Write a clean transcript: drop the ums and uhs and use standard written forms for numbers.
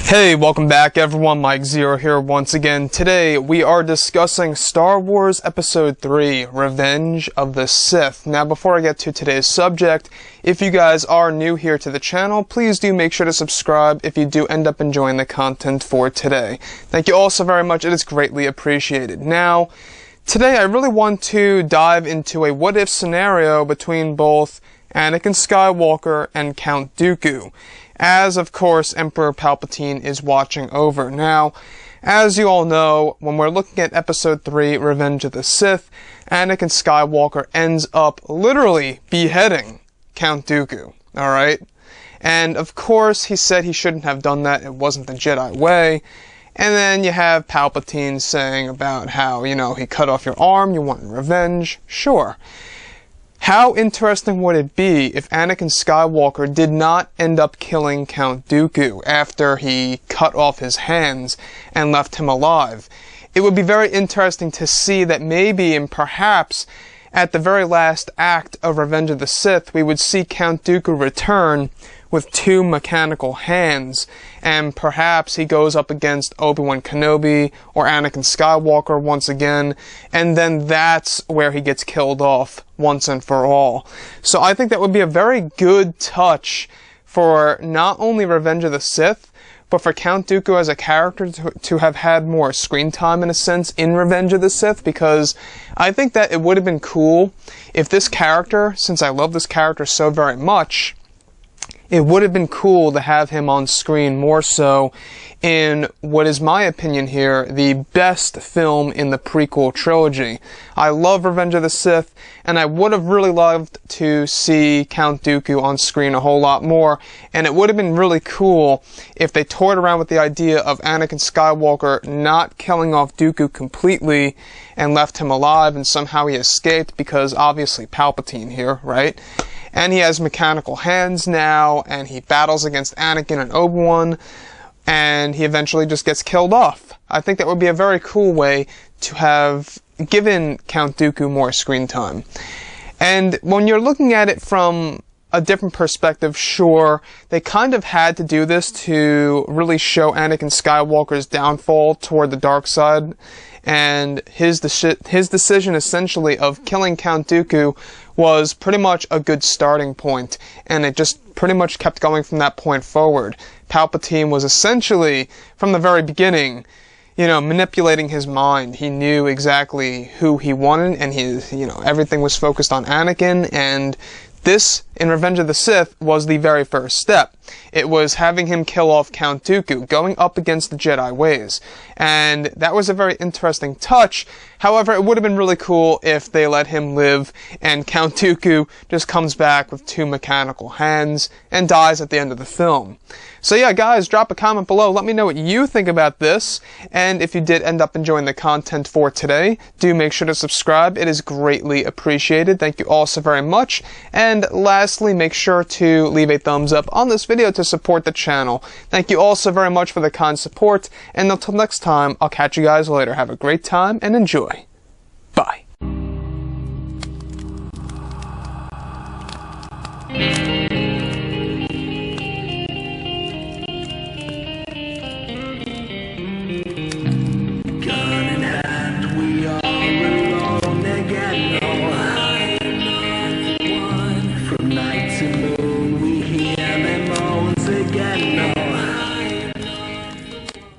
Hey, welcome back everyone, Mike Zero here once again. Today we are discussing Star Wars Episode 3, Revenge of the Sith. Now before I get to today's subject, if you guys are new here to the channel, please do make sure to subscribe if you do end up enjoying the content for today. Thank you all so very much, it is greatly appreciated. Now, today I really want to dive into a what-if scenario between both Anakin Skywalker and Count Dooku, as of course Emperor Palpatine is watching over. Now, as you all know, when we're looking at Episode 3, Revenge of the Sith, Anakin Skywalker ends up literally beheading Count Dooku, alright? And of course he said he shouldn't have done that, it wasn't the Jedi way. And then you have Palpatine saying about how, he cut off your arm, you want revenge, sure. How interesting would it be if Anakin Skywalker did not end up killing Count Dooku after he cut off his hands and left him alive? It would be very interesting to see that maybe and perhaps at the very last act of Revenge of the Sith, we would see Count Dooku return with two mechanical hands, and perhaps he goes up against Obi Wan Kenobi or Anakin Skywalker once again, and then that's where he gets killed off once and for all. So I think that would be a very good touch for not only Revenge of the Sith, but for Count Dooku as a character to have had more screen time, in a sense, in Revenge of the Sith, because I think that it would have been cool if this character, since I love this character so very much, it would have been cool to have him on screen more so in what is my opinion here, the best film in the prequel trilogy. I love Revenge of the Sith, and I would have really loved to see Count Dooku on screen a whole lot more, and it would have been really cool if they toyed around with the idea of Anakin Skywalker not killing off Dooku completely and left him alive and somehow he escaped because obviously Palpatine here, right? And he has mechanical hands now, and he battles against Anakin and Obi-Wan, and he eventually just gets killed off. I think that would be a very cool way to have given Count Dooku more screen time. And when you're looking at it from a different perspective, sure, they kind of had to do this to really show Anakin Skywalker's downfall toward the dark side, and his decision essentially of killing Count Dooku was pretty much a good starting point, and it just pretty much kept going from that point forward. Palpatine was essentially, from the very beginning, manipulating his mind. He knew exactly who he wanted, and everything was focused on Anakin, and this, in Revenge of the Sith, was the very first step. It was having him kill off Count Dooku, going up against the Jedi ways. And that was a very interesting touch. However, it would have been really cool if they let him live and Count Dooku just comes back with two mechanical hands and dies at the end of the film. So yeah, guys, drop a comment below. Let me know what you think about this. And if you did end up enjoying the content for today, do make sure to subscribe. It is greatly appreciated. Thank you all so very much. And lastly, make sure to leave a thumbs up on this video to support the channel. Thank you all so very much for the kind support. And until next time, I'll catch you guys later. Have a great time and enjoy. Bye. Gun in hand, we are alone again.